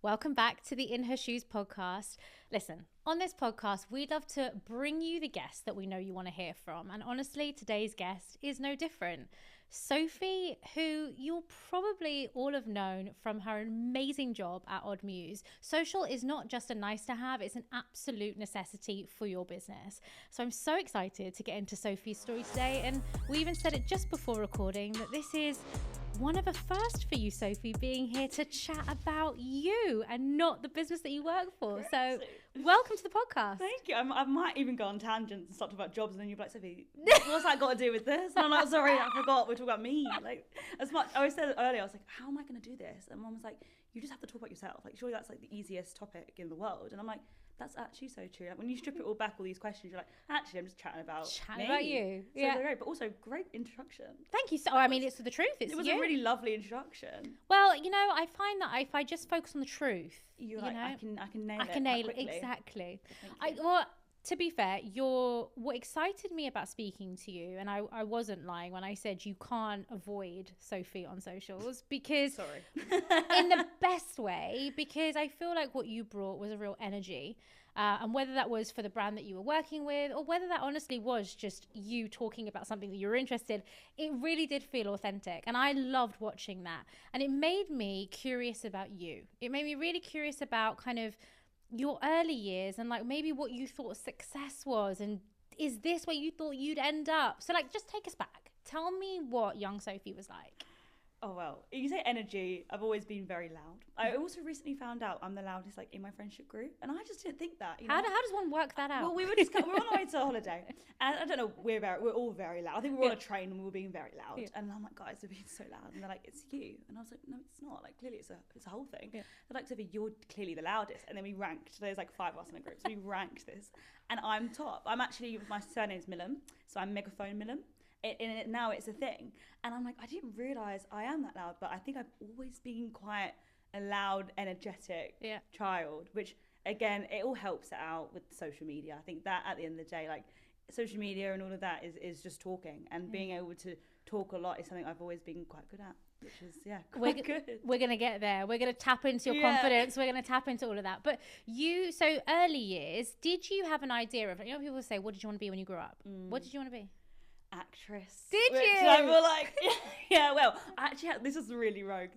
Welcome back to the In Her Shoes podcast. Listen, on this podcast, we'd love to bring you the guests that we know you want to hear from. And honestly, today's guest is no different. Sophie, who you'll probably all have known from her amazing job at Muse. Social is not just a nice to have, it's an absolute necessity for your business. So I'm so excited to get into Sophie's story today. And we even said it just before recording that this is one of a first for you, Sophie, being here to chat about you and not the business that you work for. Crazy. So welcome to the podcast. Thank you. I might even go on tangents and start talking about jobs, and then you'll be like, Sophie, what's that got to do with this? And I'm like, sorry, I forgot. We're talking about me. Like, as much, I always said earlier, I was like, how am I going to do this? And Mum was like, you just have to talk about yourself. Like, surely that's like the easiest topic in the world. And I'm like, that's actually so true. Like, when you strip it all back, all these questions, you're like, actually, I'm just chatting about you. So they're great, but also great introduction. Thank you. So, I mean, it's the truth. It was a really lovely introduction. Well, you know, I find that if I just focus on the truth, You're like, I can nail it. I can nail it. Exactly. Well, to be fair, what excited me about speaking to you, and I wasn't lying when I said you can't avoid Sophie on socials, because Sorry. in the best way, because I feel like what you brought was a real energy, and whether that was for the brand that you were working with, or whether that honestly was just you talking about something that you were interested, it really did feel authentic, and I loved watching that, and it made me curious about you. It made me really curious about kind of your early years and like maybe what you thought success was, and is this where you thought you'd end up? So like, just take us back. Tell me what young Sophie was like. Oh, well, you say energy. I've always been very loud. I also recently found out I'm the loudest like in my friendship group, and I just didn't think that. How does one work that out? Well, we were on our way to a holiday, and I don't know, we're all very loud. I think we were on a train and we were being very loud, and I'm like, guys, we're being so loud, and they're like, it's you, and I was like, no, it's not. Like, clearly, it's a whole thing. They're like, Sophie, you're clearly the loudest, and then we ranked. There's like 5 of us in the group, so we ranked this, and I'm top. I'm actually, my surname's Millham, so I'm Megaphone Millham. Now it's a thing, and I'm like, I didn't realise I am that loud, but I think I've always been quite a loud, energetic child, which again, it all helps it out with social media. I think that at the end of the day, like, social media and all of that is just talking, and being able to talk a lot is something I've always been quite good at, which is quite good. We're gonna get there. We're gonna tap into your confidence. We're gonna tap into all of that. But so early years, did you have an idea of, people say, what did you want to be when you grew up? What did you want to be? Actress. Did you? I feel like, well, actually, this is really rogue.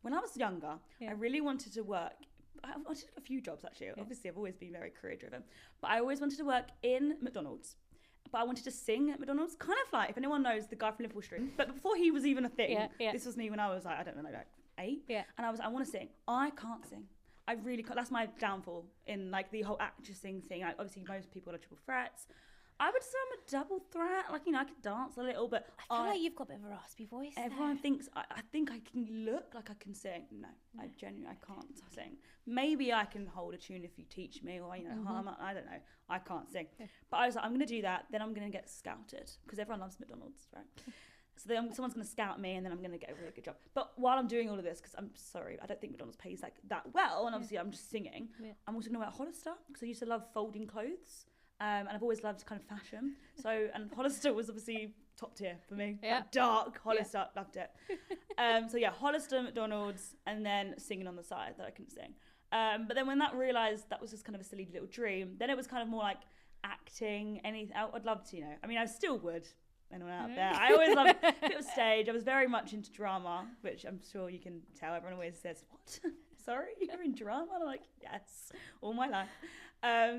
When I was younger, I really wanted to work. I wanted a few jobs, actually. Obviously, I've always been very career driven, but I always wanted to work in McDonald's. But I wanted to sing at McDonald's, kind of like, if anyone knows the guy from Liverpool Street, but before he was even a thing, this was me when I was like, I don't know, like 8. And I want to sing. I can't sing. I really can't. That's my downfall in like the whole actressing thing. Like, obviously, most people are triple threats. I would say I'm a double threat. Like, I could dance a little, but I feel like you've got a bit of a raspy voice. Everyone thinks I think I can look like I can sing. No, I genuinely can't sing. Maybe I can hold a tune if you teach me, or hum. I don't know. I can't sing. But I was like, I'm going to do that. Then I'm going to get scouted, because everyone loves McDonald's, right? So then someone's going to scout me, and then I'm going to get a really good job. But while I'm doing all of this, because I'm sorry, I don't think McDonald's pays like that well, and obviously I'm just singing. I'm also going to work at Hollister, because I used to love folding clothes. And I've always loved kind of fashion. And Hollister was obviously top tier for me. Like, dark Hollister, loved it. Hollister, McDonald's, and then singing on the side that I couldn't sing. But then when that realised that was just kind of a silly little dream, then it was kind of more like acting, anything. I'd love to, I still would. Anyone out there? I always loved a bit of stage. I was very much into drama, which I'm sure you can tell. Everyone always says, what? Sorry, you're in drama? And I'm like, yes, all my life.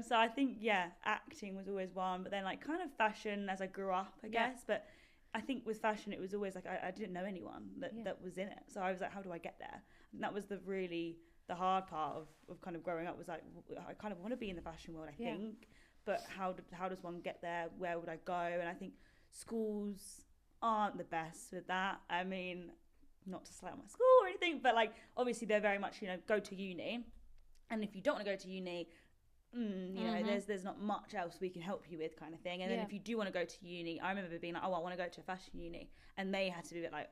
So I think, acting was always one, but then like kind of fashion as I grew up, I guess. But I think with fashion, it was always like, I didn't know anyone that was in it. So I was like, how do I get there? And that was the hard part of kind of growing up, was like, I kind of want to be in the fashion world, I think, but how does one get there? Where would I go? And I think schools aren't the best with that. I mean, not to slam my school or anything, but like, obviously they're very much, go to uni. And if you don't want to go to uni, there's not much else we can help you with, kind of thing. And then if you do want to go to uni, I remember being like, I want to go to a fashion uni. And they had to be a bit like,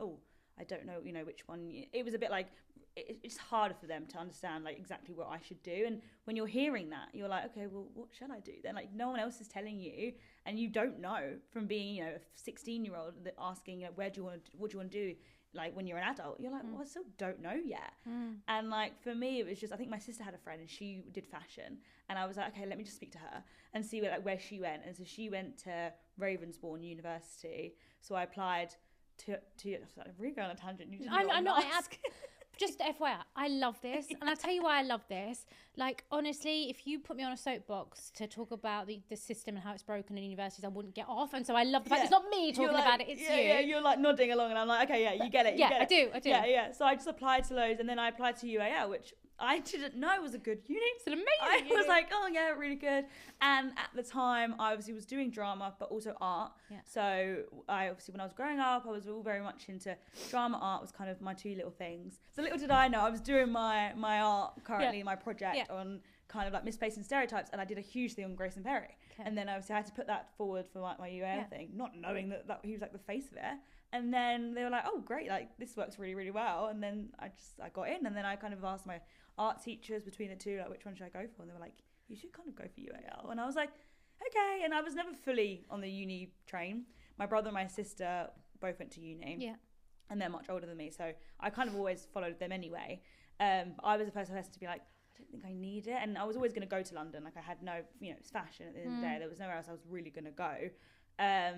I don't know, which one. It was a bit like, it's harder for them to understand like exactly what I should do. And when you're hearing that, you're like, okay, well, what should I do then? Like, no one else is telling you, and you don't know, from being, a 16-year-old that asking, what do you want to do like when you're an adult, you're like, well, I still don't know yet. And like for me, it was just, I think my sister had a friend and she did fashion, and I was like, okay, let me just speak to her and see where she went. And so she went to Ravensbourne University, so I applied to I'm really going on a tangent. You didn't I know. ask. Just FYI, I love this, and I'll tell you why I love this. Like, honestly, if you put me on a soapbox to talk about the system and how it's broken in universities, I wouldn't get off. And so I love the fact it's not me talking about it, it's you. Yeah, you're like nodding along, and I'm like, okay, yeah, you get it. I do. Yeah. So I just applied to loads, and then I applied to UAL, which I didn't know was a good uni. It's an amazing uni. I was like, oh yeah, really good. And at the time, I obviously was doing drama, but also art. Yeah. So I obviously, when I was growing up, I was all very much into drama. Art was kind of my two little things. So little did I know, I was doing my art currently, my project on kind of like misplacing stereotypes, and I did a huge thing on Grace and Perry. Okay. And then obviously I had to put that forward for like my UAL thing, not knowing that he was like the face of it. And then they were like, oh great, like this works really, really well. And then I got in, and then I kind of asked my art teachers between the two, like, which one should I go for? And they were like, you should kind of go for UAL. And I was like, okay. And I was never fully on the uni train. My brother and my sister both went to uni. Yeah. And they're much older than me, so I kind of always followed them anyway. I was the first person to be like, I don't think I need it. And I was always going to go to London. Like I had no, it's fashion at the end of the day. There was nowhere else I was really going to go.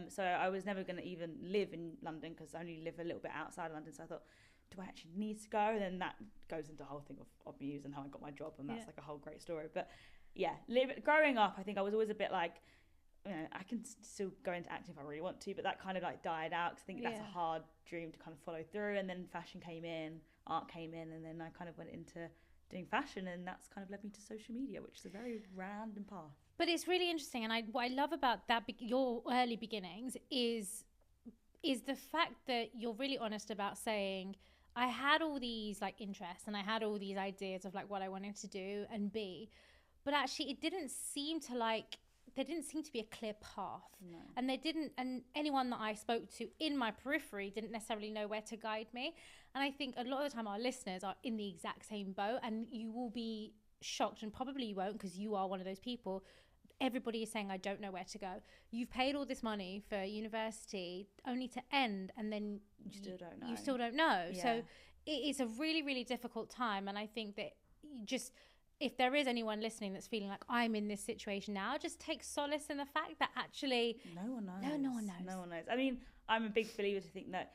So I was never going to even live in London, because I only live a little bit outside of London. So I thought, do I actually need to go? And then that goes into the whole thing of Muse and how I got my job, and that's like a whole great story. But yeah, growing up, I think I was always a bit like, I can still go into acting if I really want to, but that kind of like died out, because I think that's a hard dream to kind of follow through. And then fashion came in, art came in, and then I kind of went into doing fashion, and that's kind of led me to social media, which is a very random path. But it's really interesting, and what I love about that, your early beginnings is the fact that you're really honest about saying, I had all these like interests and I had all these ideas of like what I wanted to do and be, but actually it didn't seem to there didn't seem to be a clear path. No. And anyone that I spoke to in my periphery didn't necessarily know where to guide me. And I think a lot of the time our listeners are in the exact same boat, and you will be shocked, and probably you won't, because you are one of those people. Everybody is saying, I don't know where to go. You've paid all this money for university only to end, and then you still don't know. You still don't know. Yeah. So it is a really, really difficult time. And I think that if there is anyone listening that's feeling like I'm in this situation now, just take solace in the fact that actually no one knows. No one knows. No one knows. I mean, I'm a big believer to think that,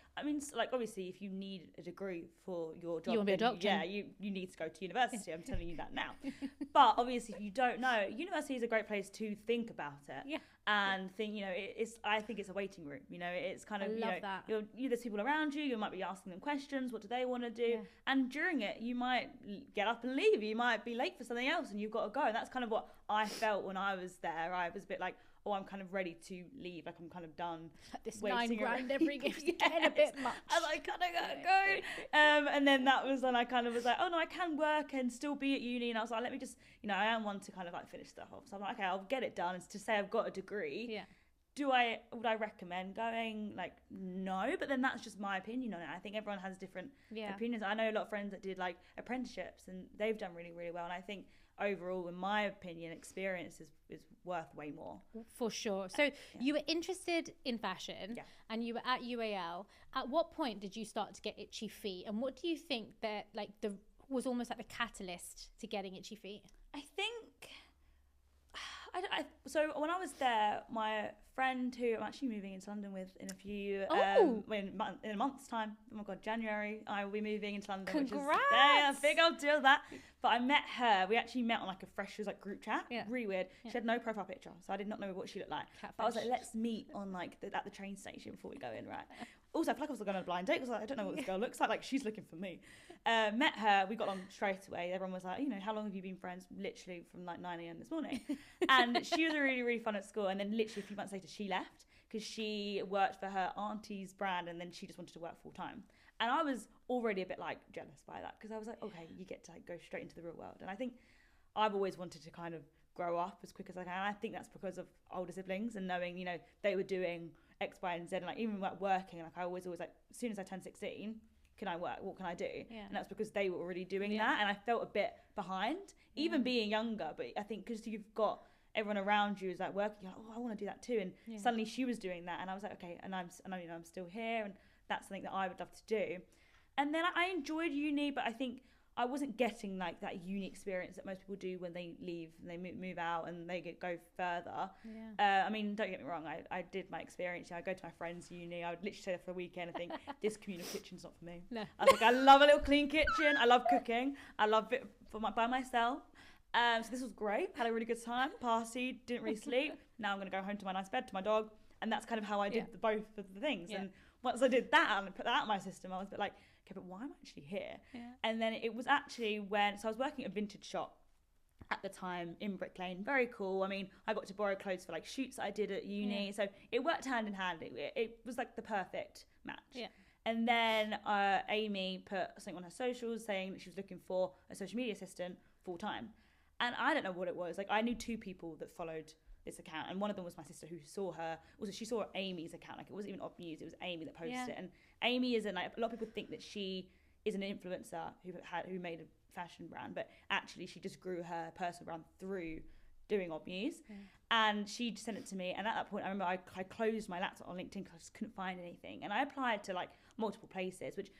like obviously if you need a degree for your job, you want to be a doctor. Yeah, you need to go to university. I'm telling you that now. But obviously if you don't know, university is a great place to think about it. Yeah. And think, I think it's a waiting room. It's kind of, that. There's people around you. You might be asking them questions. What do they want to do? Yeah. And during it, you might get up and leave. You might be late for something else, and you've got to go. And that's kind of what I felt when I was there. I was a bit like, oh, I'm kind of ready to leave. Like I'm kind of done. This $9,000 every gift is getting a bit much. And I kind of go. And then that was when I kind of was like, oh no, I can work and still be at uni. And I was like, let me just, I am one to kind of like finish stuff off. So I'm like, okay, I'll get it done. It's to say I've got a degree. Yeah. Would I recommend going? Like, no, but then that's just my opinion on it. I think everyone has different opinions. I know a lot of friends that did like apprenticeships, and they've done really, really well. And I think overall, in my opinion, experience is worth way more. For sure. So you were interested in fashion, and you were at UAL. At what point did you start to get itchy feet? And what do you think that was almost like the catalyst to getting itchy feet? I think. So when I was there, my friend who I'm actually moving into London with in a month's time. Oh my God, January, I will be moving into London. Congrats! I think I'll do that. But I met her. We actually met on like a freshers like group chat. Yeah. Really weird. Yeah. She had no profile picture, so I did not know what she looked like. Catfish. But I was like, let's meet on like at the train station before we go in, right? Also, I feel like I was going on a blind date. I was like, I don't know what this girl looks like. Like, she's looking for me. Met her. We got on straight away. Everyone was like, how long have you been friends? Literally from like 9 a.m. this morning. And she was really, really fun at school. And then literally a few months later, she left because she worked for her auntie's brand, and then she just wanted to work full time. And I was already a bit like jealous by that, because I was like, okay, you get to like go straight into the real world. And I think I've always wanted to kind of grow up as quick as I can. I think that's because of older siblings and knowing, they were doing X, Y, and Z, and like even like working, like I always like, as soon as I turned 16, can I work? What can I do? Yeah. And that's because they were already doing that, and I felt a bit behind, even being younger. But I think because you've got everyone around you is like working, you're like, oh, I want to do that too. And suddenly she was doing that, and I was like, okay, and I'm still here, and that's something that I would love to do. And then I enjoyed uni, but I think I wasn't getting like that uni experience that most people do when they leave and they move out and they go further. I mean, don't get me wrong, I did my experience. I go to my friend's uni. I would literally stay there for a weekend and think, this communal kitchen's not for me. No. I was like, I love a little clean kitchen. I love cooking. I love it by myself. So this was great. Had a really good time. Partied, didn't really sleep. Now I'm going to go home to my nice bed, to my dog. And that's kind of how I did both of the things. And once I did that and put that out of my system, I was a bit like, okay, but why am I actually here? And then it was actually so I was working at a vintage shop at the time in Brick Lane. Very cool. I mean, I got to borrow clothes for like shoots that I did at uni. So it worked hand in hand. It was like the perfect match. And then Amy put something on her socials saying that she was looking for a social media assistant full time. And I don't know what it was. Like, I knew 2 people that followed this account, and one of them was my sister who saw her. Also, she saw Amy's account. Like, it wasn't even Op News, it was Amy that posted it. And Amy isn't like, a lot of people think that she is an influencer who made a fashion brand, but actually she just grew her personal brand through doing Op News. And she sent it to me, and at that point I remember I closed my laptop on LinkedIn because I just couldn't find anything, and I applied to like multiple places, which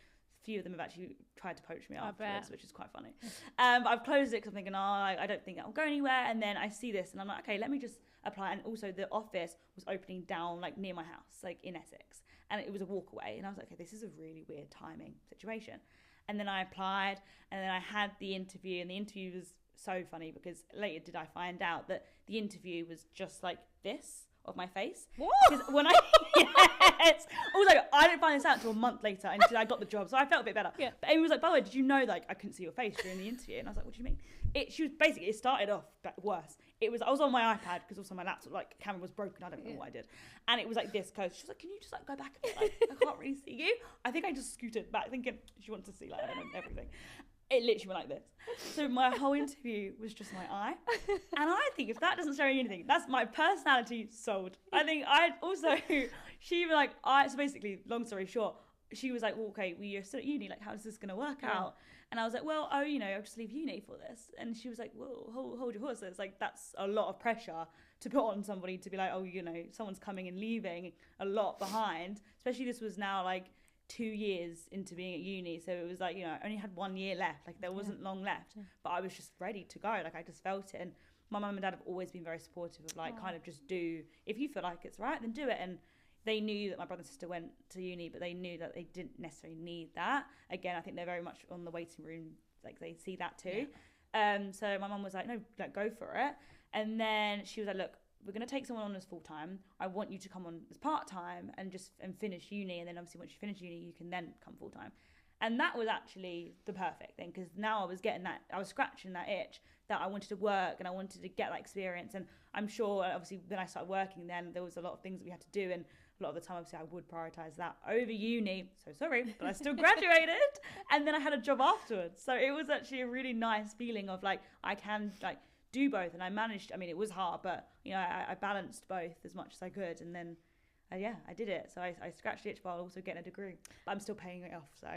few of them have actually tried to poach me afterwards, which is quite funny. But I've closed it because I'm thinking, I don't think that'll go anywhere. And then I see this and I'm like, okay, let me just apply. And also the office was opening down like near my house, like in Essex, and it was a walk away. And I was like, okay, this is a really weird timing situation. And then I applied, and then I had the interview, and the interview was so funny because later did I find out that the interview was just like this of my face. What? Because when yes. Also, I didn't find this out until a month later until I got the job, so I felt a bit better. But Amy was like, by the way, did you know like I couldn't see your face during the interview? And I was like, what do you mean? It started off worse. I was on my iPad because also my laptop like camera was broken. I don't know what I did, and it was like this close. She was like, can you just like go back a bit? Like, I can't really see you. I think I just scooted back thinking she wanted to see like everything. It literally went like this. So my whole interview was just my eye. And I think if that doesn't show you anything, that's my personality sold. I think she was like, so basically, long story short, she was like, well, okay, you're still at uni, like, how's this going to work out? And I was like, well, I'll just leave uni for this. And she was like, well, hold your horses. Like, that's a lot of pressure to put on somebody to be like, someone's coming and leaving a lot behind. Especially this was now like 2 years into being at uni, so it was like I only had 1 year left, like there wasn't long left, but I was just ready to go, like I just felt it. And my mum and dad have always been very supportive of like kind of just do, if you feel like it's right, then do it. And they knew that my brother and sister went to uni, but they knew that they didn't necessarily need that. Again, I think they're very much on the waiting room, like they see that too. So my mum was like, no, like go for it. And then she was like, look, we're going to take someone on as full-time. I want you to come on as part-time and finish uni. And then obviously once you finish uni, you can then come full-time. And that was actually the perfect thing, because now I was scratching that itch that I wanted to work and I wanted to get that experience. And I'm sure, obviously, when I started working then, there was a lot of things that we had to do. And a lot of the time, obviously, I would prioritise that over uni. So sorry, but I still graduated. And then I had a job afterwards. So it was actually a really nice feeling of like, I can like do both. And I managed, it was hard, but I balanced both as much as I could. And then I did it. So I scratched the itch while also getting a degree, but I'm still paying it off. So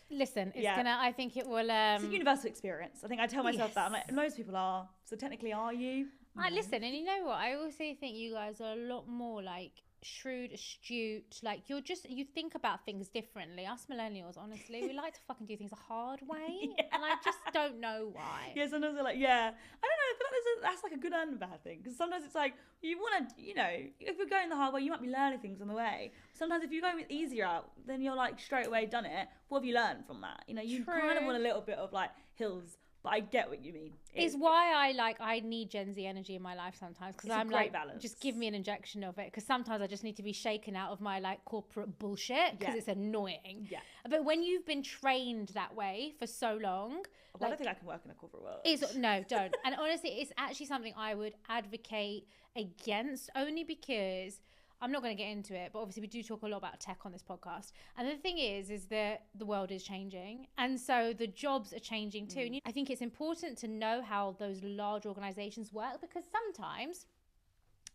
listen, I think it will it's a universal experience. I think I tell myself that. I'm like, most people are, so technically are you? Listen, and you know what, I also think you guys are a lot more like shrewd, astute, like you think about things differently. Us millennials, honestly, we like to fucking do things a hard way, and I just don't know why. Sometimes they're like, I don't know, I feel like that's like a good and a bad thing, because sometimes it's like you want to, if you're going the hard way, you might be learning things on the way. Sometimes if you're going with easier out, then you're like straight away done it. What have you learned from that? You kind of want a little bit of like hills. But I get what you mean. It's why I need Gen Z energy in my life sometimes, because I'm like, balance. Just give me an injection of it, because sometimes I just need to be shaken out of my like corporate bullshit, because it's annoying. But when you've been trained that way for so long, I don't think I can work in a corporate world. No, don't. And honestly, it's actually something I would advocate against, only because I'm not going to get into it, but obviously we do talk a lot about tech on this podcast. And the thing is that the world is changing. And so the jobs are changing too. And I think it's important to know how those large organizations work, because sometimes,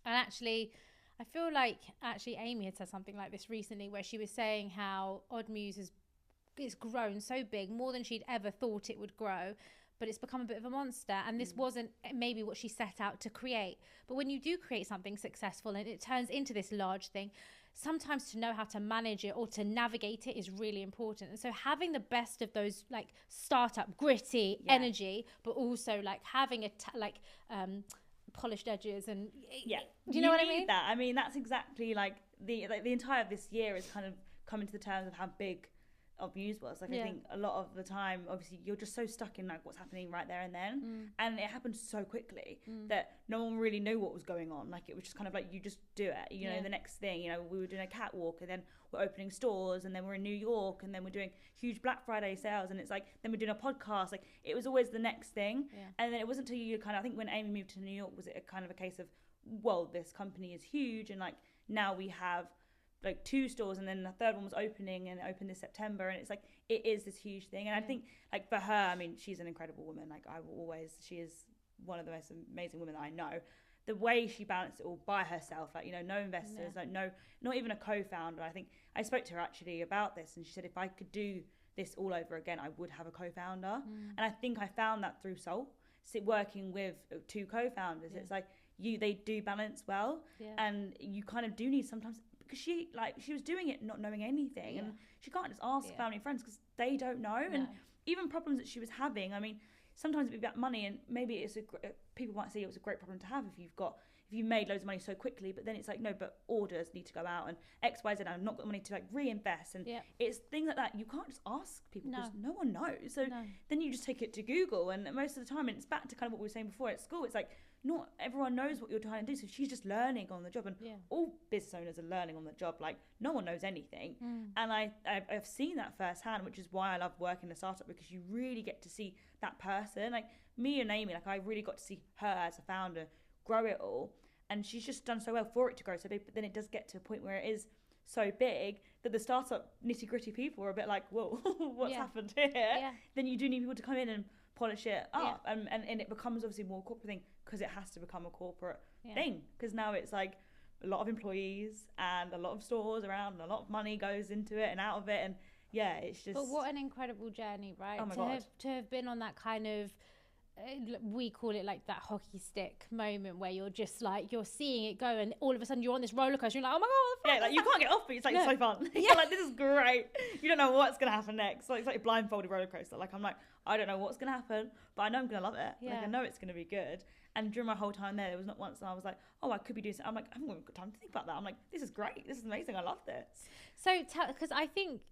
and actually, I feel like Amy had said something like this recently, where she was saying how Odd Muse it's grown so big, more than she'd ever thought it would grow. But it's become a bit of a monster, and this wasn't maybe what she set out to create. But when you do create something successful and it turns into this large thing, sometimes to know how to manage it or to navigate it is really important. And so having the best of those, like startup gritty energy, but also like having polished edges, and do you know what I mean? That I mean, that's exactly like the entire of this year is kind of coming to the terms of how big of Muse was. Like I think a lot of the time, obviously, you're just so stuck in like what's happening right there and then, and it happened so quickly that no one really knew what was going on. Like it was just kind of like you just do it. You know, the next thing, you know, we were doing a catwalk, and then we're opening stores, and then we're in New York, and then we're doing huge Black Friday sales, and it's like then we're doing a podcast. Like it was always the next thing, and then it wasn't until you kind of, I think when Amy moved to New York, was it a kind of a case of, well, this company is huge, and like now we have like 2 stores, and then the third one was opening, and it opened this September, and it's like it is this huge thing. And I think like for her, I mean, she's an incredible woman. Like she is one of the most amazing women that I know. The way she balanced it all by herself, like, you know, no investors, like no, not even a co-founder. I think I spoke to her actually about this, and she said if I could do this all over again, I would have a co-founder. And I think I found that through Soul. So working with 2 co-founders, it's like they do balance well, and you kind of do need sometimes, because she was doing it not knowing anything, and she can't just ask family and friends because they don't know. And even problems that she was having, I mean, sometimes it'd be about money, and maybe it's people might say it was a great problem to have if you made loads of money so quickly, but then it's like, no, but orders need to go out, and X, Y, Z, and I've not got the money to like reinvest, and it's things like that. You can't just ask people because no one knows. So then you just take it to Google, and most of the time, and it's back to kind of what we were saying before at school, it's like not everyone knows what you're trying to do, so she's just learning on the job, and all business owners are learning on the job. Like no one knows anything, and I've seen that firsthand, which is why I love working in a startup, because you really get to see that person. Like me and Amy, like I really got to see her as a founder grow it all, and she's just done so well for it to grow so big. But then it does get to a point where it is so big that the startup nitty gritty people are a bit like, whoa, what's happened here? Then you do need people to come in and polish it up, and it becomes obviously more corporate thing, because it has to become a corporate thing, because now it's like a lot of employees and a lot of stores around, and a lot of money goes into it and out of it, and it's just. But what an incredible journey, right? Oh my God. To have been on that kind of, we call it like that hockey stick moment, where you're just like, you're seeing it go, and all of a sudden you're on this roller coaster, you're like, oh my God, like you can't get off, but it's like so fun. You're like, this is great. You don't know what's gonna happen next. Like it's like a blindfolded roller coaster. Like I'm like, I don't know what's gonna happen, but I know I'm gonna love it. Like I know it's gonna be good. And during my whole time there was not once I was like, oh, I could be doing something. I'm like, I haven't got time to think about that. I'm like, this is great. This is amazing. I love this. So because I think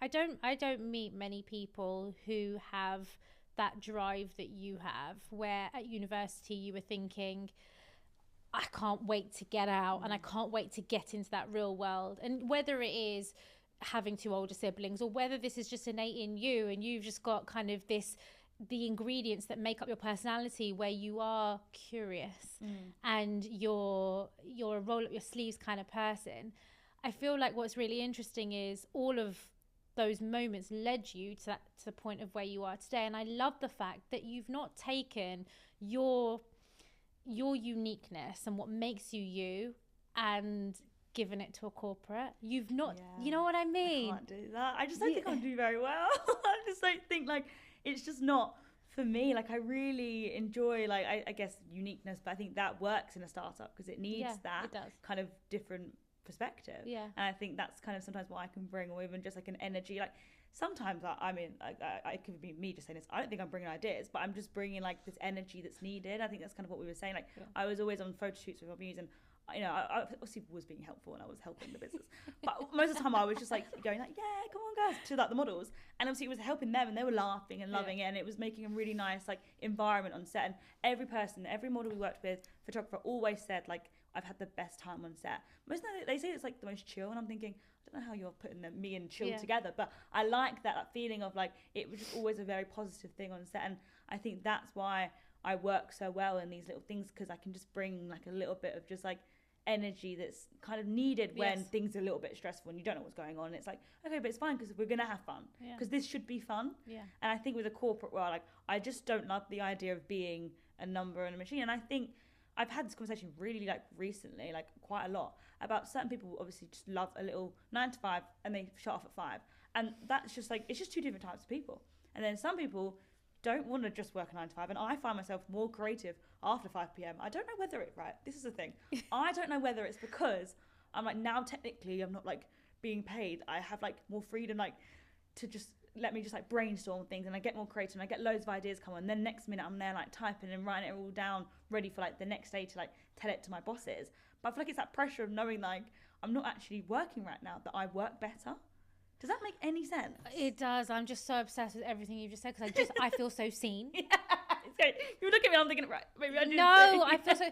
I don't meet many people who have that drive that you have, where at university you were thinking, I can't wait to get out, and I can't wait to get into that real world. And whether it is having 2 older siblings, or whether this is just innate in you, and you've just got kind of the ingredients that make up your personality, where you are curious and you're a roll up your sleeves kind of person. I feel like what's really interesting is all of those moments led you to the point of where you are today. And I love the fact that you've not taken your uniqueness and what makes you and given it to a corporate. You've not, you know what I mean? I can't do that. I just don't think I'll do very well. I just don't think, like, it's just not for me. Like I really enjoy, like, I guess uniqueness, but I think that works in a startup because it needs that kind of different perspective. And I think that's kind of sometimes what I can bring, or even just like an energy. Like sometimes I mean, I could be me just saying this, I don't think I'm bringing ideas, but I'm just bringing like this energy that's needed. I think that's kind of what we were saying. Like I was always on photo shoots with Muse, and you know, I obviously was being helpful and I was helping the business, but most of the time I was just like going like, yeah, come on guys, to like the models, and obviously it was helping them, and they were laughing and loving it, and it was making a really nice like environment on set. And every model we worked with, photographer, always said like, I've had the best time on set. Most of them, they say it's like the most chill, and I'm thinking, I don't know how you're putting me and chill together, but I like that feeling of like, it was just always a very positive thing on set. And I think that's why I work so well in these little things, because I can just bring like a little bit of just like energy that's kind of needed when things are a little bit stressful and you don't know what's going on. And it's like, okay, but it's fine because we're gonna have fun, because this should be fun. And I think with a corporate world, like I just don't love the idea of being a number and a machine. And I think I've had this conversation really like recently, like quite a lot, about certain people obviously just love a little 9 to 5 and they shut off at 5, and that's just like, it's just two different types of people. And then some people don't want to just work a 9 to 5, and I find myself more creative after 5 p.m. I don't know whether it, right, this is the thing. I don't know whether it's because I'm like, now technically I'm not like being paid. I have like more freedom, like to just let me just like brainstorm things, and I get more creative and I get loads of ideas come on. And then next minute I'm there like typing and writing it all down, ready for like the next day to like tell it to my bosses. But I feel like it's that pressure of knowing like I'm not actually working right now, that I work better. Does that make any sense? It does. I'm just so obsessed with everything you just said because I feel so seen. Yeah, it's great. You look at me, I'm thinking, right, maybe I do. No, I feel so.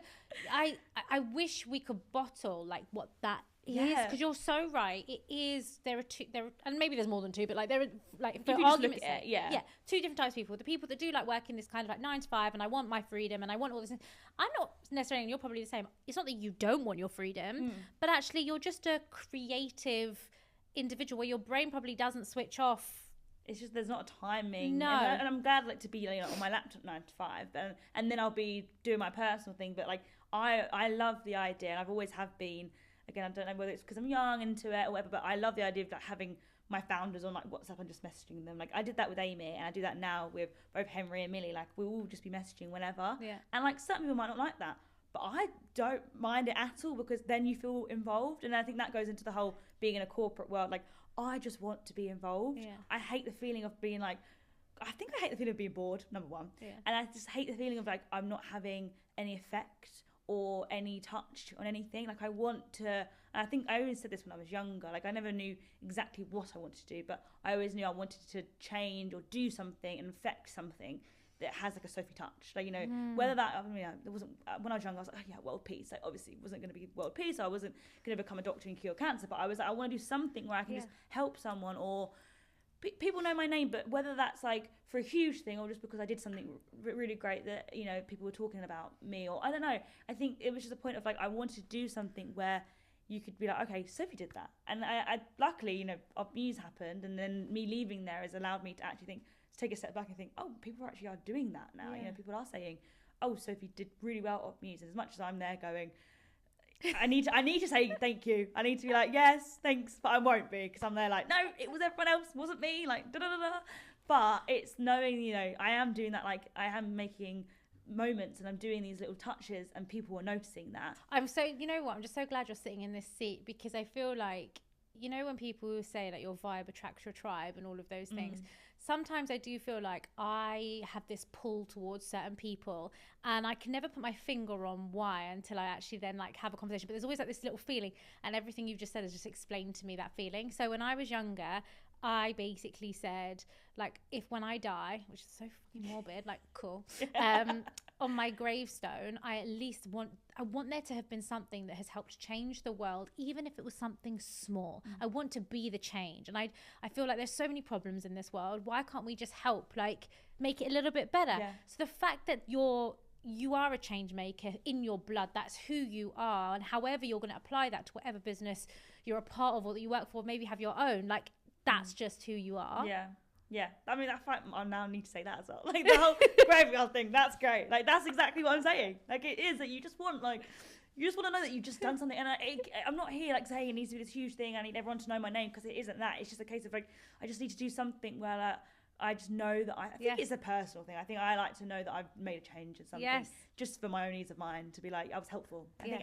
I wish we could bottle like what that is, because you're so right. It is. There are, and maybe there's more than two, but like there are like for argument's sake, yeah, two different types of people. The people that do like working this kind of like 9 to 5, and I want my freedom, and I want all this. I'm not necessarily. And you're probably the same. It's not that you don't want your freedom, but actually you're just a creative individual where your brain probably doesn't switch off. It's just there's not a timing. No. And I'm glad like to be like, on my laptop 9 to 5, and then I'll be doing my personal thing. But like I love the idea, and I've always have been. Again, I don't know whether it's because I'm young into it or whatever, but I love the idea of like having my founders on like WhatsApp and just messaging them. Like I did that with Amy, and I do that now with both Henry and Millie. Like we'll all just be messaging whenever. Yeah. And like certain people might not like that, but I don't mind it at all, because then you feel involved. And I think that goes into the whole being in a corporate world. Like I just want to be involved. Yeah. I hate the feeling of being like, I think I hate the feeling of being bored, number one. Yeah. And I just hate the feeling of like I'm not having any effect or any touch on anything. Like I want to, and I think I always said this when I was younger, like I never knew exactly what I wanted to do, but I always knew I wanted to change or do something and affect something that has like a Sophie touch. Like, whether that, I mean, it wasn't, when I was younger, I was like, oh yeah, world peace. Like obviously it wasn't going to be world peace, so I wasn't going to become a doctor and cure cancer, but I was like, I want to do something where I can just help someone, or people know my name, but whether that's like for a huge thing or just because I did something really great that, people were talking about me, or I don't know. I think it was just a point of like, I wanted to do something where you could be like, okay, Sophie did that. And I luckily, Muse happened, and then me leaving there has allowed me to actually to take a step back and think, oh, people actually are doing that now. Yeah. People are saying, oh, Sophie did really well at Muse. And as much as I'm there going, I need to say thank you. I need to be like, yes, thanks, but I won't be, because I'm there like, no, it was everyone else, wasn't me, like, da-da-da-da. But it's knowing, I am doing that, like, I am making moments and I'm doing these little touches and people are noticing that. I'm so, you know what, I'm just so glad you're sitting in this seat, because I feel like, when people say that your vibe attracts your tribe and all of those things, sometimes I do feel like I have this pull towards certain people, and I can never put my finger on why until I actually then like have a conversation. But there's always like this little feeling, and everything you've just said has just explained to me that feeling. So when I was younger, I basically said, like, if when I die, which is so fucking morbid, like, cool, on my gravestone, I want there to have been something that has helped change the world, even if it was something small. I want to be the change. And I feel like there's so many problems in this world. Why can't we just help, like, make it a little bit better? Yeah. So the fact that you are a change maker in your blood, that's who you are, and however you're going to apply that to whatever business you're a part of or that you work for, maybe have your own, like, that's just who you are. Yeah. I mean, I now need to say that as well. Like the whole graveyard thing, that's great. Like that's exactly what I'm saying. Like it is that you just want to know that you've just done something. And I'm not here like saying it needs to be this huge thing. I need everyone to know my name, because it isn't that. It's just a case of like, I just need to do something where I just know that I think it's a personal thing. I think I like to know that I've made a change in something, just for my own ease of mind, to be like, I was helpful. I think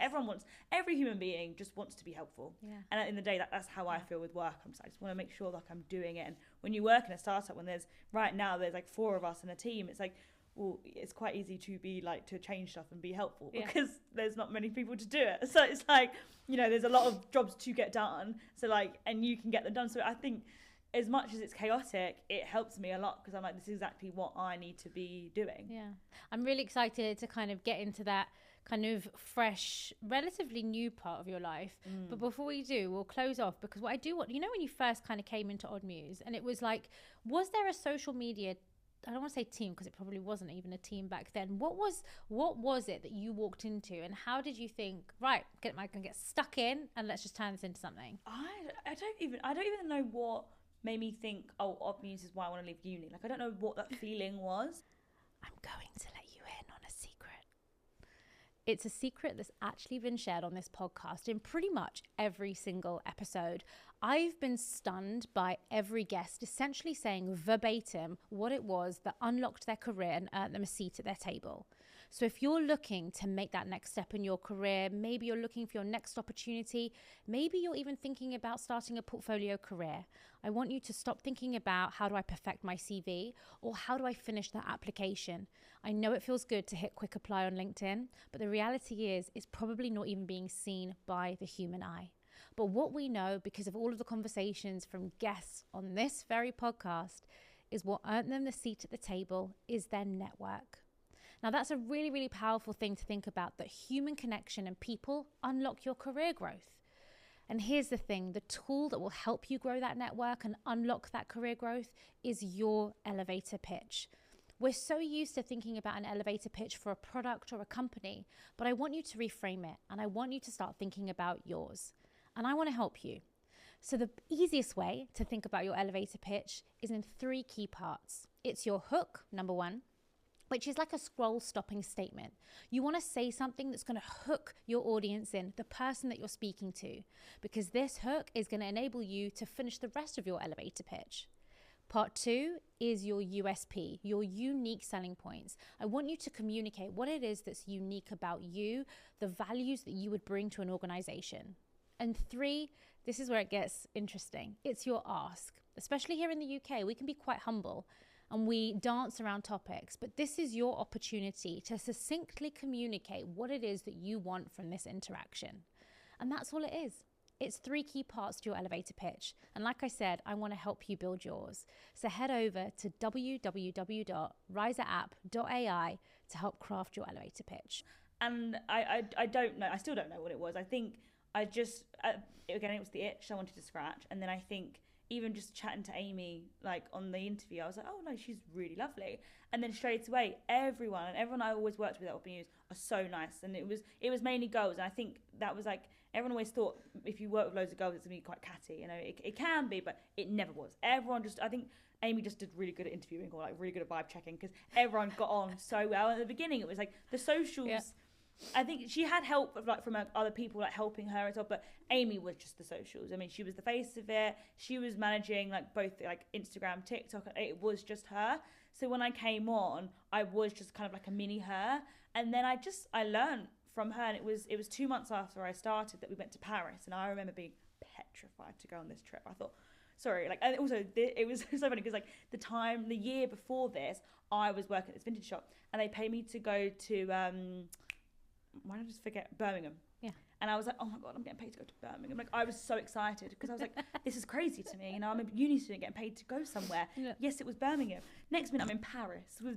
every human being just wants to be helpful. Yeah. And at the end of the day, that's how I feel with work. I just want to make sure like I'm doing it. And when you work in a startup, when there's like 4 of us in a team, it's like, well, it's quite easy to be like, to change stuff and be helpful, because there's not many people to do it. So it's like, there's a lot of jobs to get done. So like, and you can get them done. So I think, as much as it's chaotic, it helps me a lot, because I'm like, this is exactly what I need to be doing. Yeah. I'm really excited to kind of get into that kind of fresh, relatively new part of your life. But before we do, we'll close off, because what I do want, when you first kind of came into Odd Muse, and it was like, was there a social media, I don't want to say team, because it probably wasn't even a team back then. What was it that you walked into, and how did you think, right, I can get stuck in and let's just turn this into something? I don't even know what made me think, oh, Odd Muse is why I want to leave uni. Like, I don't know what that feeling was. I'm going to let you in on a secret. It's a secret that's actually been shared on this podcast in pretty much every single episode. I've been stunned by every guest essentially saying verbatim what it was that unlocked their career and earned them a seat at their table. So if you're looking to make that next step in your career, maybe you're looking for your next opportunity, maybe you're even thinking about starting a portfolio career, I want you to stop thinking about how do I perfect my CV or how do I finish that application. I know it feels good to hit quick apply on LinkedIn, but the reality is it's probably not even being seen by the human eye. But what we know, because of all of the conversations from guests on this very podcast, is what earned them the seat at the table is their network. Now, that's a really, really powerful thing to think about, that human connection and people unlock your career growth. And here's the thing, the tool that will help you grow that network and unlock that career growth is your elevator pitch. We're so used to thinking about an elevator pitch for a product or a company, but I want you to reframe it and I want you to start thinking about yours. And I want to help you. So the easiest way to think about your elevator pitch is in 3 key parts. It's your hook, number 1, which is like a scroll stopping statement. You want to say something that's going to hook your audience in, the person that you're speaking to, because this hook is going to enable you to finish the rest of your elevator pitch. Part 2 is your USP, your unique selling points. I want you to communicate what it is that's unique about you, the values that you would bring to an organization. And 3, this is where it gets interesting. It's your ask. Especially here in the UK, we can be quite humble and we dance around topics, but this is your opportunity to succinctly communicate what it is that you want from this interaction. And that's all it is. It's 3 key parts to your elevator pitch. And like I said, I want to help you build yours. So head over to www.riserapp.ai to help craft your elevator pitch. And I don't know. I still don't know what it was. I think I just, again, it was the itch I wanted to scratch. And then I think even just chatting to Amy, like on the interview, I was like, oh no, she's really lovely. And then straight away, everyone I always worked with at Muse are so nice. And it was mainly girls. And I think that was like, everyone always thought if you work with loads of girls, it's going to be quite catty. You know, it can be, but it never was. Everyone just, I think Amy just did really good at interviewing or like really good at vibe checking because everyone got on so well. At the beginning, it was like the socials. Yeah. I think she had help like from other people like helping her as well, but Amy was just the socials. I mean, she was the face of it. She was managing like both like Instagram, TikTok. It was just her. So when I came on, I was just kind of like a mini her. And then I learned from her, and it was 2 months after I started that we went to Paris, and I remember being petrified to go on this trip. I thought, sorry, like, and also it was so funny because like the year before this, I was working at this vintage shop, and they paid me to go to why did I just forget? Birmingham. Yeah. And I was like, oh my God, I'm getting paid to go to Birmingham. Like, I was so excited because I was like, this is crazy to me. You know, I'm a uni student getting paid to go somewhere. Yeah. Yes, it was Birmingham. Next minute, I'm in Paris and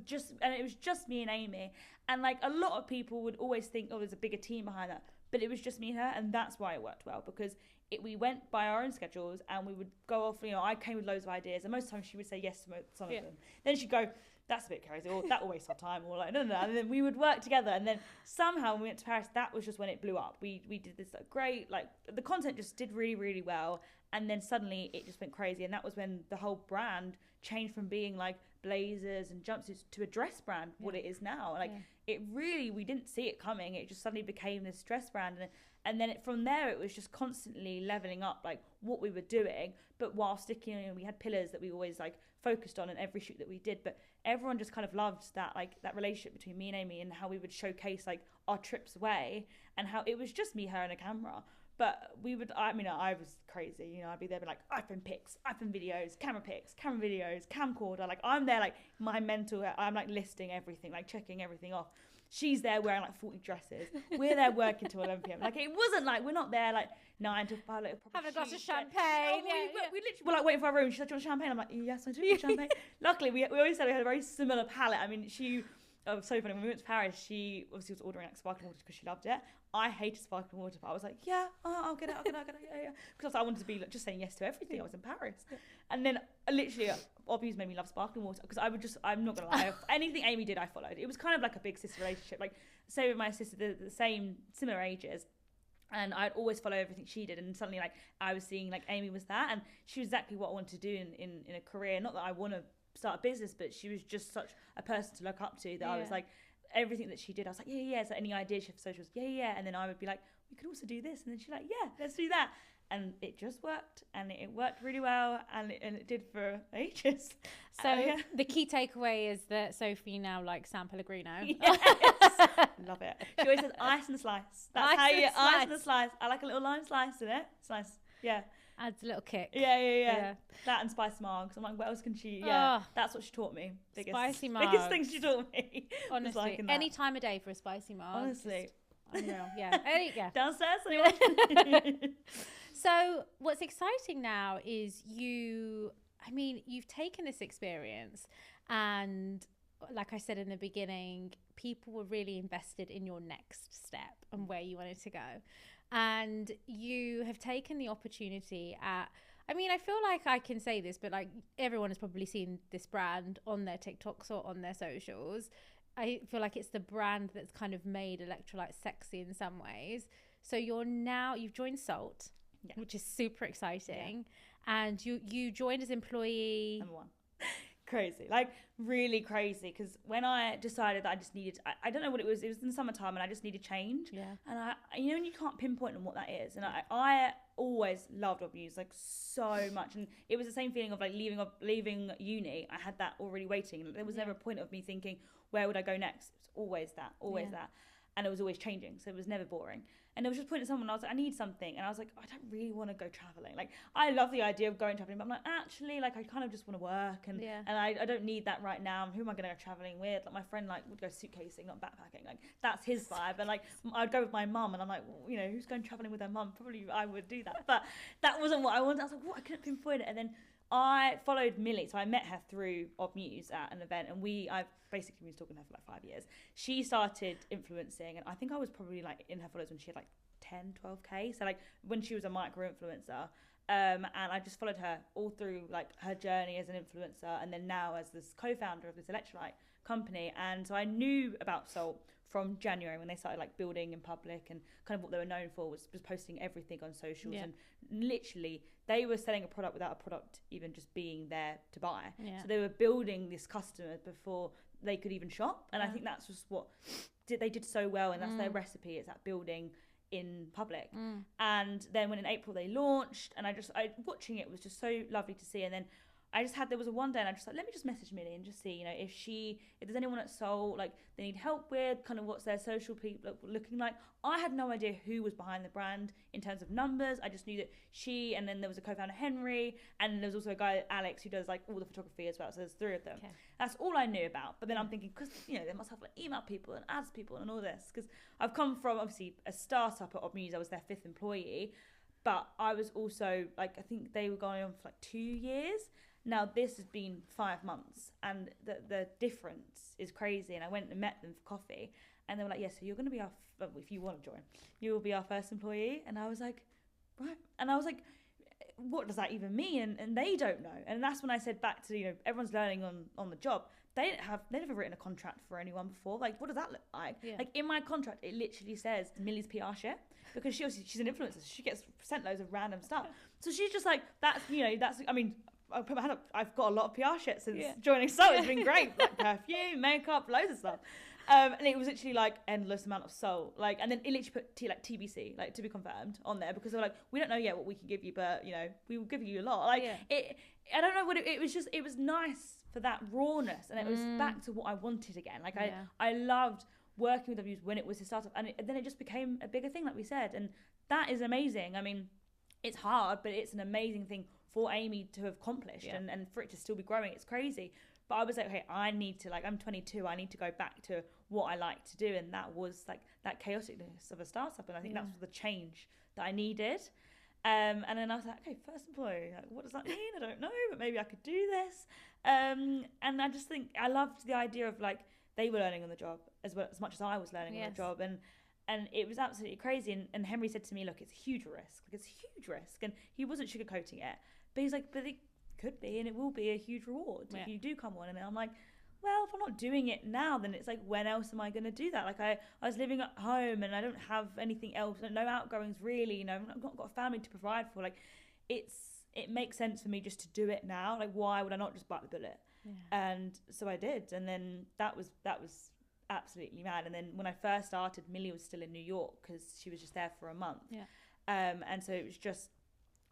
it was just me and Amy. And like a lot of people would always think, oh, there's a bigger team behind that. But it was just me and her. And that's why it worked well because we went by our own schedules and we would go off, you know, I came with loads of ideas. And most times she would say yes to some of them. Then she'd go, that's a bit crazy, or that will waste our time, or like, no. And then we would work together. And then somehow when we went to Paris, that was just when it blew up. We did this like, great, like the content just did really, really well. And then suddenly it just went crazy. And that was when the whole brand changed from being like blazers and jumpsuits to a dress brand, what it is now. Like it really, we didn't see it coming. It just suddenly became this dress brand. And then from there, it was just constantly leveling up like what we were doing, but while sticking, you know, we had pillars that we always like focused on in every shoot that we did. But everyone just kind of loved that, like that relationship between me and Amy and how we would showcase like our trips away and how it was just me, her and a camera. But we would, I mean, I was crazy, you know, I'd be there, be like, iPhone pics, iPhone videos, camera pics, camera videos, camcorder. Like I'm there, like my mental, I'm like listing everything, like checking everything off. She's there wearing like 40 dresses. We're there working till 11 p.m. Like it wasn't like, we're not there like 9 to 5. Like, having a glass of champagne. We literally were like waiting for our room. She's like, do you want champagne? I'm like, yes, I do want champagne. Luckily, we always said we had a very similar palate. I mean, oh, so funny. When we went to Paris, she obviously was ordering like sparkling water because she loved it. I hated sparkling water, but I was like, yeah, I'll get it, yeah. Because I wanted to be like, just saying yes to everything. I was in Paris. Yeah. And then literally, obviously made me love sparkling water because I'm not going to lie, anything Amy did, I followed. It was kind of like a big sister relationship. Like, say with my sister, the same, similar ages. And I'd always follow everything she did. And suddenly, like, I was seeing, like, Amy was that. And she was exactly what I wanted to do in a career. Not that I want to start a business, but she was just such a person to look up to that I was like, everything that she did, I was like, yeah. So any ideas she had for socials? Yeah. And then I would be like, we could also do this. And then she's like, yeah, let's do that. and it just worked, and it worked really well, and it did for ages. So the key takeaway is that Sophie now likes San Pellegrino. Yes. Love it. She always says ice and slice. That's how you ice and slice. I like a little lime slice in it. It's nice. Yeah. Adds a little kick. Yeah. That and spicy margs. I'm like, what else can she? Yeah, that's what she taught me. Spicy margs. Biggest thing she taught me. Honestly, any time of day for a spicy marg. Honestly, unreal. Yeah. Downstairs, anyone? So what's exciting now is you've taken this experience, and like I said in the beginning, people were really invested in your next step and where you wanted to go. And you have taken the opportunity I feel like I can say this, but like everyone has probably seen this brand on their TikToks or on their socials. I feel like it's the brand that's kind of made electrolyte sexy in some ways. So you've joined Salt, which is super exciting. Yeah. And you joined as employee number 1. Crazy, like really crazy, because when I decided that I just needed, I don't know what it was in the summertime, and I just needed change. Yeah. And and you can't pinpoint on what that is, and I always loved Muse like so much, and it was the same feeling of like leaving uni. I had that already waiting, and there was never a point of me thinking, where would I go next? It was always that, and it was always changing, so it was never boring. And there was just a point at someone, I was like, I need something. And I was like, I don't really want to go traveling. Like, I love the idea of going traveling, but I'm like, actually, like, I kind of just want to work. And I don't need that right now. Who am I going to go traveling with? Like, my friend, like, would go suitcasing, not backpacking. Like, that's his vibe. And, like, I'd go with my mum. And I'm like, well, who's going traveling with their mum? Probably I would do that. But that wasn't what I wanted. I was like, what? I couldn't pinpoint it. And then I followed Millie. So I met her through Muse at an event. And I've basically been talking to her for, like, 5 years. She started influencing. And I think I was probably, like, in her followers when she had, like, 10, 12k. So like when she was a micro influencer, and I just followed her all through like her journey as an influencer, and then now as this co-founder of this electrolyte company. And so I knew about Salt from January when they started like building in public, and kind of what they were known for was posting everything on socials. And literally they were selling a product without a product even just being there to buy. So they were building this customer before they could even shop. And I think that's just what they did so well, and that's their recipe. It's that building in public. And then when in April they launched, and I watching it was just so lovely to see. And then there was one day, and I just like, let me just message Millie and just see, if there's anyone at Soul like they need help with, kind of what's their social people looking like. I had no idea who was behind the brand in terms of numbers. I just knew that she, and then there was a co-founder, Henry, and there was also a guy, Alex, who does like all the photography as well. So there's 3 of them. Okay. That's all I knew about. But then I'm thinking, because they must have like email people and ads people and all this, because I've come from obviously a startup at Muse. I was their 5th employee, but I was also like, I think they were going on for like 2 years. Now this has been 5 months, and the difference is crazy. And I went and met them for coffee, and they were like, so you're going to be if you want to join, you will be our first employee. And I was like, right. And I was like, what does that even mean? And they don't know. And that's when I said back to, everyone's learning on the job. They've never written a contract for anyone before. Like, what does that look like? Yeah. Like in my contract, it literally says Millie's PR share, because she's an influencer. So she gets sent loads of random stuff. So she's just like, I'll put my hand up. I've got a lot of PR shit since joining Soul. It's been great. Like perfume, makeup, loads of stuff. And it was literally like endless amount of Soul. Like, and then it literally put TBC, like to be confirmed, on there, because they're like, we don't know yet what we can give you, but we will give you a lot. Like I don't know what it was. Just, it was nice for that rawness, and it was back to what I wanted again. Like I loved working with Muse when it was a startup, and then it just became a bigger thing, like we said, and that is amazing. I mean, it's hard, but it's an amazing thing for Amy to have accomplished, and for it to still be growing. It's crazy. But I was like, okay, I need to, like, I'm 22, I need to go back to what I like to do. And that was like that chaoticness of a startup. And I think that's the change that I needed. And then I was like, okay, first employee, like, what does that mean? I don't know, but maybe I could do this. And I just think I loved the idea of like, they were learning on the job as much as I was learning on the job. And it was absolutely crazy. And Henry said to me, look, it's a huge risk. Like, it's a huge risk. And he wasn't sugarcoating it. But he's like, but it could be, and it will be a huge reward if you do come on. And then I'm like, well, if I'm not doing it now, then it's like, when else am I going to do that? Like I was living at home, and I don't have anything else, no outgoings really, I've not got a family to provide for. Like it makes sense for me just to do it now. Like, why would I not just bite the bullet? And so I did. And then that was absolutely mad. And then when I first started, Millie was still in New York because she was just there for a month. And so it was just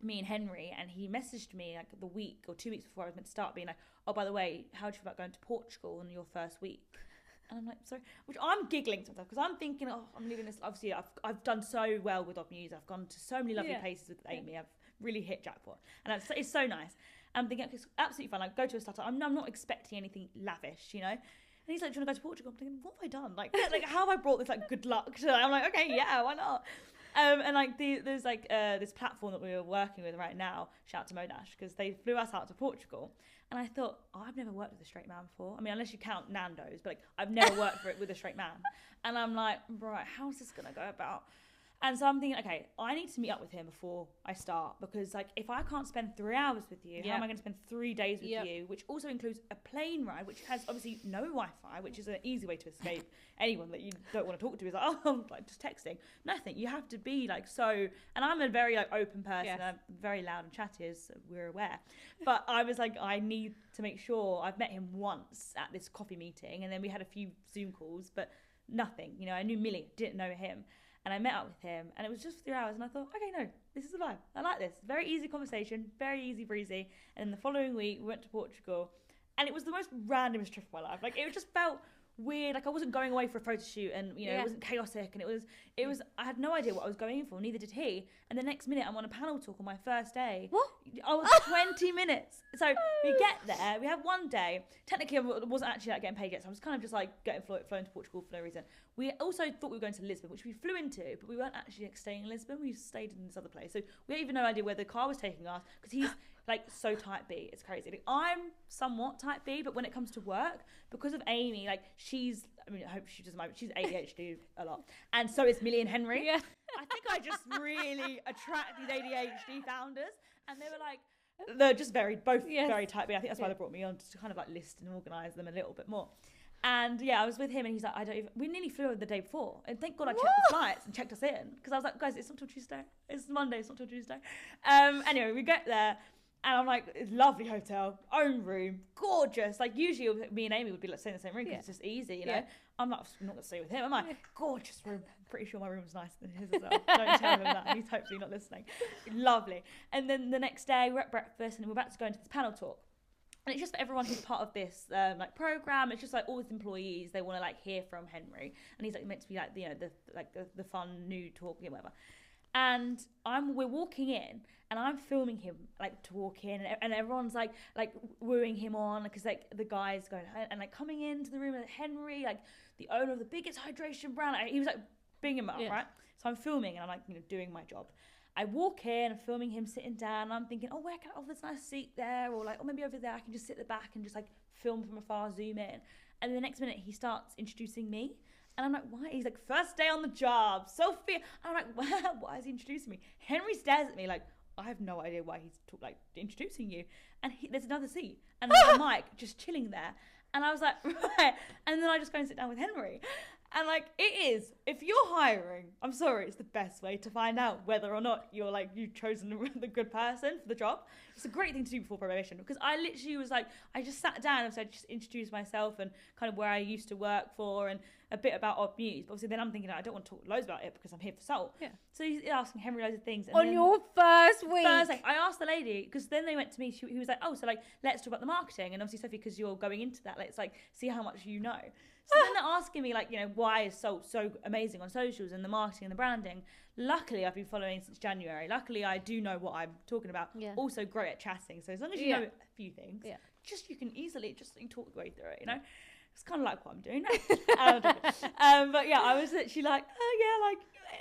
me and Henry, and he messaged me like the week or 2 weeks before I was meant to start, being like, oh, by the way, how do you feel about going to Portugal on your first week? And I'm like, sorry, which I'm giggling to myself because I'm thinking, oh, I'm leaving this. Obviously, I've done so well with Muse. I've gone to so many lovely places with Amy. I've really hit jackpot, and it's so nice. And I'm thinking, okay, it's absolutely fine. Like, go to a startup. I'm not expecting anything lavish, you know. And he's like, do you want to go to Portugal? I'm thinking, what have I done? Like how have I brought this like good luck? I'm like, okay, yeah, why not? And like there's like this platform that we were working with right now. Shout out to Monash, because they flew us out to Portugal. And I thought, oh, I've never worked with a straight man before. I mean, unless you count Nando's, but like I've never worked with a straight man. And I'm like, right, how's this gonna go about? And so I'm thinking, okay, I need to meet up with him before I start, because like if I can't spend 3 hours with you, how am I going to spend 3 days with you? Which also includes a plane ride, which has obviously no Wi-Fi, which is an easy way to escape anyone that you don't want to talk to. Is like, oh, I'm like just texting. Nothing. You have to be like so. And I'm a very like open person. Yes. I'm very loud and chatty, as we're aware. But I was like, I need to make sure. I've met him once at this coffee meeting, and then we had a few Zoom calls, but nothing. You know, I knew Millie, didn't know him. And I met up with him, and it was just 3 hours, and I thought, okay, no, this is a vibe. I like this. Very easy conversation, very easy breezy. And then the following week, we went to Portugal, and it was the most randomest trip of my life. Like, it just felt weird. Like, I wasn't going away for a photo shoot, and, you know, it wasn't chaotic, and it was, I had no idea what I was going in for, neither did he. And the next minute, I'm on a panel talk on my first day. What? I was 20 minutes. So we get there, we have one day. Technically, I wasn't actually like, getting paid yet, so I was kind of just like getting flown to Portugal for no reason. We also thought we were going to Lisbon, which we flew into, but we weren't actually like, staying in Lisbon. We stayed in this other place. So we had even no idea where the car was taking us, because he's like so type B. It's crazy. Like, I'm somewhat type B, but when it comes to work, because of Amy, like I mean, I hope she doesn't mind, but she's ADHD a lot. And so is Millie and Henry. Yeah. I think I just really attract these ADHD founders. And they were like, they're just very type B. I think that's why they brought me on, to kind of like list and organise them a little bit more. And yeah, I was with him, and he's like, we nearly flew over the day before. And thank God I checked the flights and checked us in. Because I was like, guys, it's not till Tuesday. It's Monday, it's not till Tuesday. Anyway, we get there, and I'm like, it's a lovely hotel, own room, gorgeous. Like, usually me and Amy would be like staying in the same room because it's just easy, you know. I'm not going to stay with him, am I? Gorgeous room. Pretty sure my room's nicer than his as well. Don't tell him that. He's hopefully not listening. Lovely. And then the next day, we're at breakfast, and we're about to go into this panel talk. And it's just for everyone who's part of this like program. It's just like all his employees. They want to like hear from Henry, and he's like meant to be like, you know, the fun new talking whatever. And we're walking in, and I'm filming him like to walk in, and everyone's like wooing him on, because like the guys going and like coming into the room, and Henry, like the owner of the biggest hydration brand, he was like bigging him up, right? So I'm filming, and I'm like, you know, doing my job. I walk in, I'm filming him sitting down, and I'm thinking, oh, where can I, there's a nice seat there, or like, oh, maybe over there, I can just sit at the back and just like film from afar, zoom in. And the next minute, he starts introducing me, and I'm like, why? He's like, first day on the job, Sophie. And I'm like, why is he introducing me? Henry stares at me like, I have no idea why he's introducing you. And there's another seat, and there's a mic just chilling there. And I was like, right. And then I just go and sit down with Henry. And like, it is, if you're hiring, I'm sorry, it's the best way to find out whether or not you're like, you've chosen the good person for the job. It's a great thing to do before probation, because I literally was like, I just sat down and so I just introduced myself and kind of where I used to work for and a bit about Muse. But obviously then I'm thinking, I don't want to talk loads about it because I'm here for Salt. Yeah. So he's asking Henry loads of things. And on your first week? Thursday, I asked the lady, because then they went to me, he was like, oh, so like, let's talk about the marketing. And obviously, Sophie, because you're going into that, let's like, see how much you know. So then they're asking me, like, you know, why is Salt so amazing on socials and the marketing and the branding? Luckily, I've been following since January. Luckily, I do know what I'm talking about. Yeah. Also great at chatting. So as long as you know a few things, you can easily just talk your way through it, you know? It's kind of like what I'm doing now. But yeah, I was literally like, oh yeah, like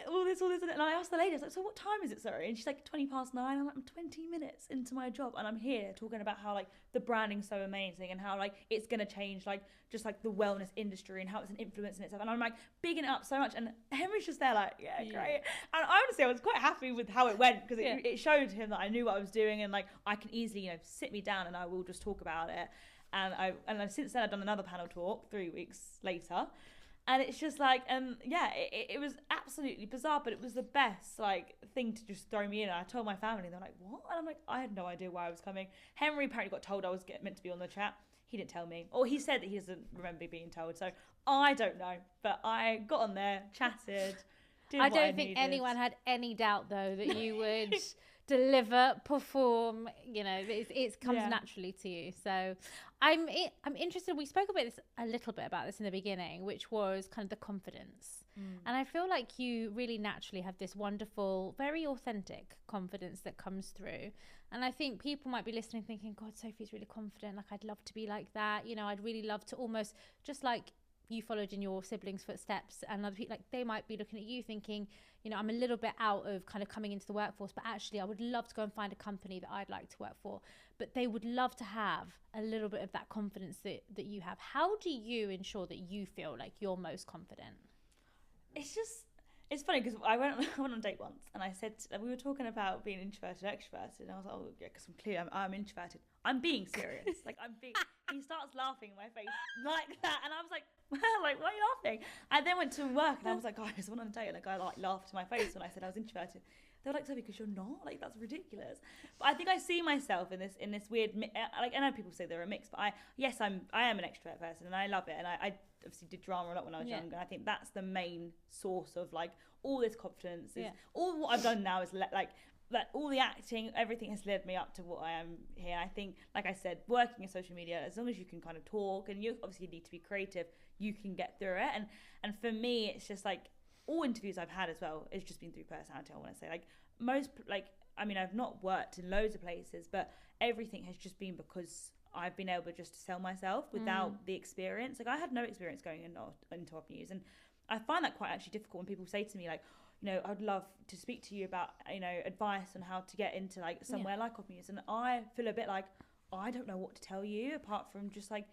all this. And I asked the lady, I was like, so what time is it, sorry? And she's like, 9:20. I'm like, I'm 20 minutes into my job, and I'm here talking about how like the branding's so amazing and how like it's going to change like just like the wellness industry and how it's an influence in itself. And I'm like bigging it up so much. And Henry's just there like, yeah, great. And honestly, I was quite happy with how it went, because it showed him that I knew what I was doing, and like I can easily, you know, sit me down and I will just talk about it. And since then I've done another panel talk 3 weeks later, and it's just like it was absolutely bizarre, but it was the best like thing to just throw me in. And I told my family, they're like, what? And I'm like, I had no idea why I was coming. Henry apparently got told I was meant to be on the chat. He didn't tell me, or he said that he doesn't remember being told, so I don't know. But I got on there, chatted, did I don't think anyone had any doubt though that you would deliver, perform, you know, it comes naturally to you. So I'm interested. We spoke about this a little bit about this in the beginning, which was kind of the confidence. And I feel like you really naturally have this wonderful, very authentic confidence that comes through. And I think people might be listening thinking, God, Sophie's really confident. Like, I'd love to be like that. You know, I'd really love to almost just like you followed in your siblings' footsteps, and other people, like, they might be looking at you thinking, you know, I'm a little bit out of kind of coming into the workforce, but actually I would love to go and find a company that I'd like to work for. But they would love to have a little bit of that confidence that you have. How do you ensure that you feel like you're most confident? It's funny because I went on a date once, and I said, we were talking about being introverted and extroverted, and I was like, oh yeah, because I'm introverted. I'm being serious. Like, he starts laughing in my face like that, and I was like, like, why are you laughing? I then went to work, and I was like, guys, I went on a date, and a guy like laughed in my face when I said I was introverted. They were like, Sophie, because you're not, like, that's ridiculous. But I think I see myself in this weird, like, I know people say they're a mix, but I am an extrovert person, and I love it, and I obviously did drama a lot when I was younger, and I think that's the main source of like all this confidence. All what I've done now is like that, all the acting, everything has led me up to what I am here. I think, like I said, working in social media, as long as you can kind of talk, and you obviously need to be creative, you can get through it. And for me, it's just like all interviews I've had as well, it's just been through personality. I want to say, like, most, like, I mean, I've not worked in loads of places, but everything has just been because I've been able just to sell myself without the experience. Like, I had no experience going into Top News, and I find that quite actually difficult when people say to me, like, you know, I'd love to speak to you about, you know, advice on how to get into like somewhere like Top News, and I feel a bit like I don't know what to tell you apart from just like,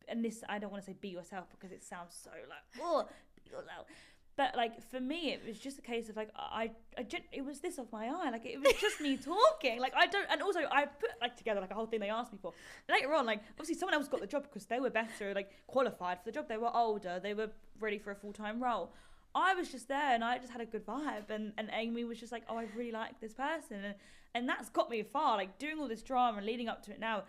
and this, I don't want to say be yourself because it sounds so like, oh, be yourself. But like for me, it was just a case of like it was this off my eye, like it was just me talking. Like and also I put like together like a whole thing they asked me for. Later on, like obviously someone else got the job because they were better, like qualified for the job. They were older, they were ready for a full-time role. I was just there and I just had a good vibe, and Amy was just like, oh, I really like this person, and that's got me far. Like doing all this drama and leading up to it now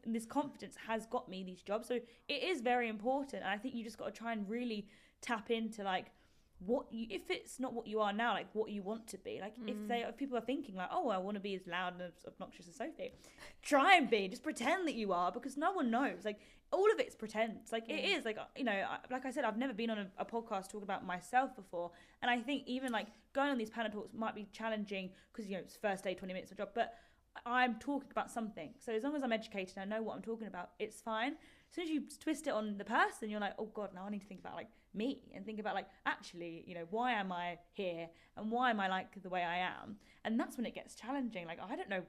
this confidence has got me these jobs. So it is very important, and I think you just got to try and really tap into like if it's not what you are now, like what you if people are thinking like, oh, I want to be as loud and as obnoxious as Sophie, try and just pretend that you are, because no one knows. Like all of it's pretense. Like it is like, you know, like I said, I've never been on a podcast talking about myself before, and I think even like going on these panel talks might be challenging because, you know, it's first day, 20 minutes of a job, but I'm talking about something. So as long as I'm educated and I know what I'm talking about, it's fine. As soon as you twist it on the person, you're like, oh God, now I need to think about like me and think about like, actually, you know, why am I here and why am I like the way I am? And that's when it gets challenging. Like, I don't know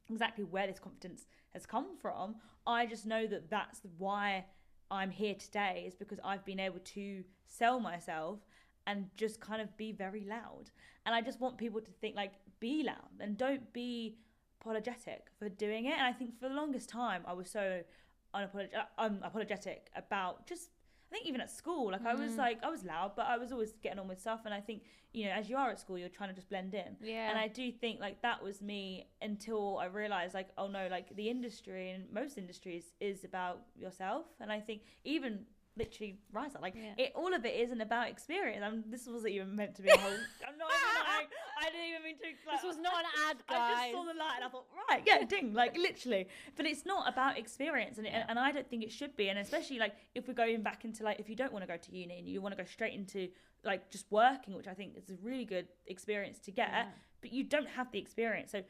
exactly where this confidence has come from. I just know that that's why I'm here today, is because I've been able to sell myself and just kind of be very loud. And I just want people to think like, be loud and don't be apologetic for doing it. And I think for the longest time I was so unapologetic about just, I think even at school, like I was loud, but I was always getting on with stuff. And I think, you know, as you are at school, you're trying to just blend in. Yeah. And I do think like that was me until I realized like, oh no, like the industry and most industries is about yourself. And I think even literally Rise Up, like all of it isn't about experience. This wasn't even meant to be a whole, I'm not even like, I didn't even mean to, like, this was not an ad, guys. I just saw the light and I thought, right, yeah, ding, like literally. But it's not about experience, and I don't think it should be. And especially like if we're going back into like, if you don't want to go to uni and you want to go straight into like just working, which I think is a really good experience to get, but you don't have the experience. So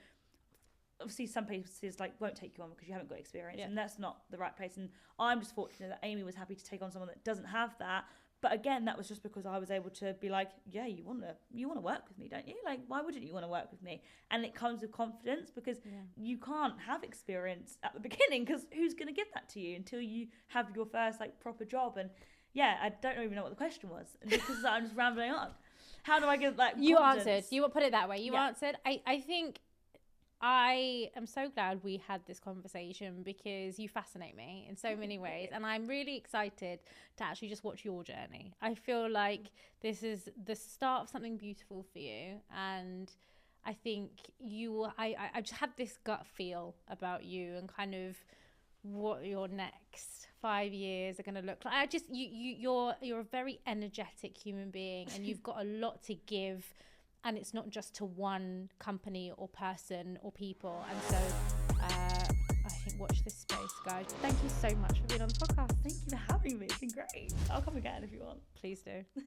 obviously some places like won't take you on because you haven't got experience, and that's not the right place. And I'm just fortunate that Amy was happy to take on someone that doesn't have that. But again, that was just because I was able to be like, yeah, you want to work with me, don't you? Like, why wouldn't you want to work with me? And it comes with confidence, because you can't have experience at the beginning, because who's going to give that to you until you have your first like proper job? And yeah, I don't even know what the question was because I'm just rambling on. How do I get that confidence? You answered. You put it that way. You answered. I think I am so glad we had this conversation, because you fascinate me in so many ways, and I'm really excited to actually just watch your journey. I feel like this is the start of something beautiful for you, and I think I just have this gut feel about you and kind of what your next 5 years are going to look like. You're a very energetic human being, and you've got a lot to give and it's not just to one company or person or people. And so I think watch this space, guys. Thank you so much for being on the podcast. Thank you for having me. It's been great. I'll come again if you want. Please do.